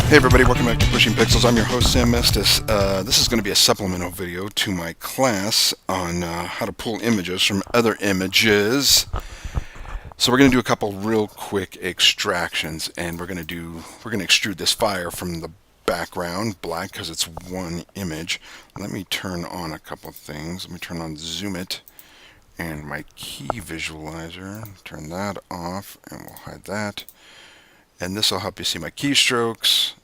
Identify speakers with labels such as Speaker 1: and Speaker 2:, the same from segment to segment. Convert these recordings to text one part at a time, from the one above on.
Speaker 1: Hey everybody, welcome back to Pushing Pixels. I'm your host Sam Mestis. This is going to be a supplemental video to my class on how to pull images from other images. So we're going to do a couple real quick extractions, and we're going to extrude this fire from the background black because it's one image. Let me turn on a couple of things. Let me turn on Zoom It and my key visualizer. Turn that off, and we'll hide that. And this will help you see my keystrokes,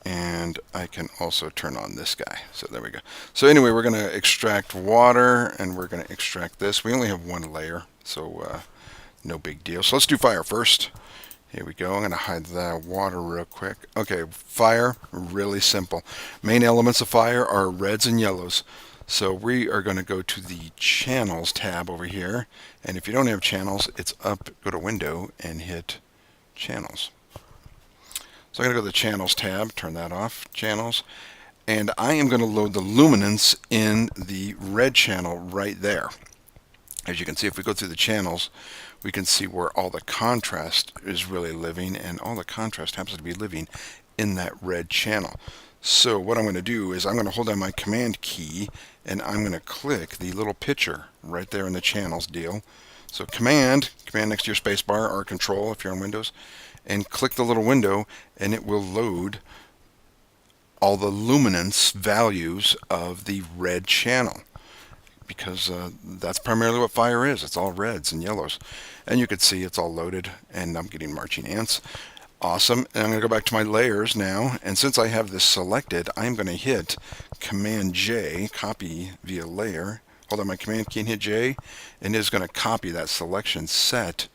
Speaker 1: and I can also turn on this guy. So there we go. So anyway, we're going to extract water, and we're going to extract this. We only have one layer, so no big deal. So let's do fire first. Here we go. I'm going to hide that water real quick. Okay, fire, really simple. Main elements of fire are reds and yellows. So we are going to go to the channels tab over here, and if you don't have channels, it's up. Go to window and hit channels. So I'm going to go to the channels tab, turn that off, channels, and I am going to load the luminance in the red channel right there. As you can see, if we go through the channels, we can see where all the contrast is really living, and all the contrast happens to be living in that red channel. So what I'm going to do is I'm going to hold down my command key, and I'm going to click the little picture right there in the channels deal. So command next to your spacebar, or control if you're on Windows, and click the little window, and it will load all the luminance values of the red channel, because that's primarily what fire is. It's all reds and yellows, and you can see it's all loaded, and I'm getting marching ants. Awesome. And I'm going to go back to my layers now, and since I have this selected, I'm going to hit Command J, copy via layer. Hold on my command key and hit J, and it is going to copy that selection set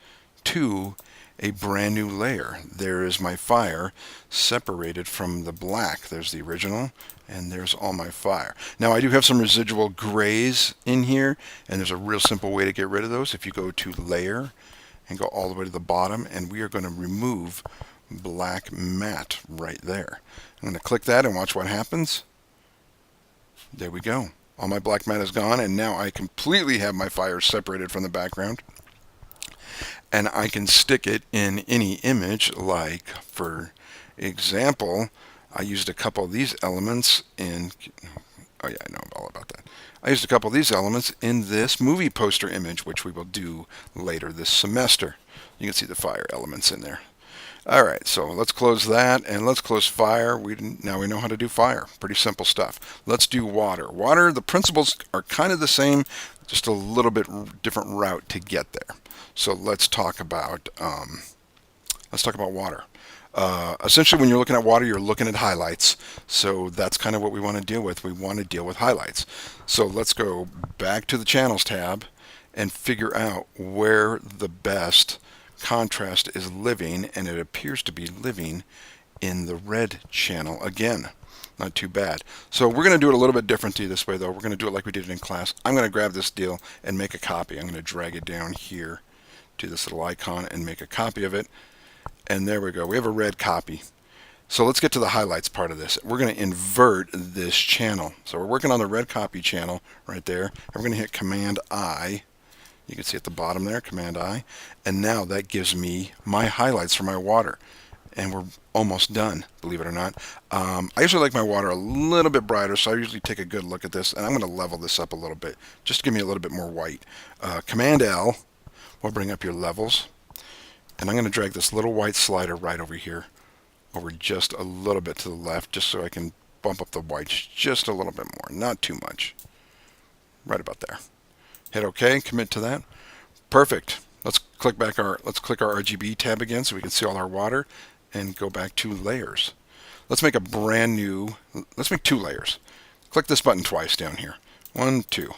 Speaker 1: to a brand new layer. There is my fire separated from the black. There's the original, and there's all my fire. Now I do have some residual grays in here, and there's a real simple way to get rid of those. If you go to layer and go all the way to the bottom, and we are going to remove black matte right there. I'm going to click that and watch what happens. There we go. All my black matte is gone, and now I completely have my fire separated from the background. And I can stick it in any image, like, for example, I used a couple of these elements in, oh yeah, I know all about that. I used a couple of these elements in this movie poster image, which we will do later this semester. You can see the fire elements in there. Alright, so let's close that, and let's close fire. Now we know how to do fire. Pretty simple stuff. Let's do water. Water, the principles are kind of the same, just a little bit different route to get there. So let's talk about water. Essentially, when you're looking at water, you're looking at highlights. So that's kind of what we want to deal with. We want to deal with highlights. So let's go back to the channels tab and figure out where the best contrast is living, and it appears to be living in the red channel again. Not too bad. So we're going to do it a little bit differently this way, though. We're going to do it like we did it in class. I'm going to grab this deal and make a copy. I'm going to drag it down here to this little icon and make a copy of it. And there we go. We have a red copy. So let's get to the highlights part of this. We're going to invert this channel. So we're working on the red copy channel right there. And we're going to hit Command I. You can see at the bottom there, Command I. And now that gives me my highlights for my water. And we're almost done, believe it or not. I usually like my water a little bit brighter, so I usually take a good look at this. And I'm going to level this up a little bit, just to give me a little bit more white. Command L will bring up your levels. And I'm going to drag this little white slider right over here, over just a little bit to the left, just so I can bump up the whites just a little bit more, not too much. Right about there. Hit OK, commit to that. Perfect. Let's click our RGB tab again so we can see all our water, and go back to layers. Let's make let's make two layers. Click this button twice down here. 1, 2.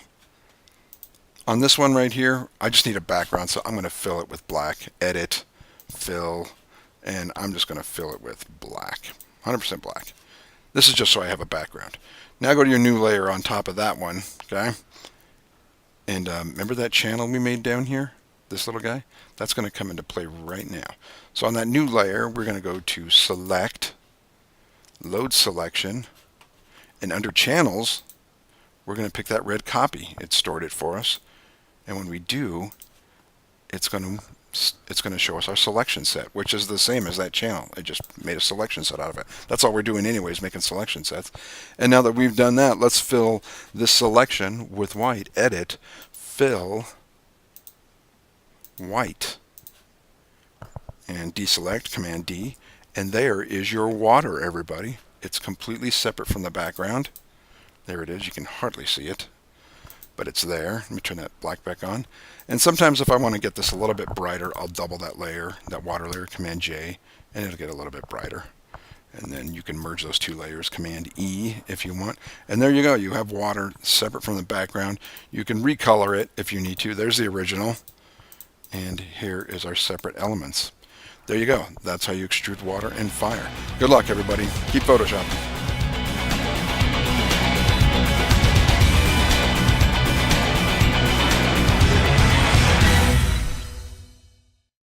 Speaker 1: On this one right here, I just need a background, so I'm going to fill it with black. Edit, fill, and I'm just going to fill it with black. 100% black. This is just so I have a background. Now go to your new layer on top of that one, okay? And remember that channel we made down here? This little guy? That's going to come into play right now. So on that new layer, we're going to go to Select, Load Selection, and under Channels, we're going to pick that red copy. It stored it for us. And when we do, it's going to it's going to show us our selection set, which is the same as that channel. I just made a selection set out of it. That's all we're doing anyways, making selection sets. And now that we've done that, let's fill this selection with white. Edit, fill, white. And deselect, Command D. And there is your water, everybody. It's completely separate from the background. There it is. You can hardly see it, but it's there. Let me turn that black back on. And sometimes if I want to get this a little bit brighter, I'll double that layer, that water layer, Command J, and it'll get a little bit brighter. And then you can merge those two layers, Command E, if you want. And there you go. You have water separate from the background. You can recolor it if you need to. There's the original. And here is our separate elements. There you go. That's how you extrude water and fire. Good luck, everybody. Keep photoshopping.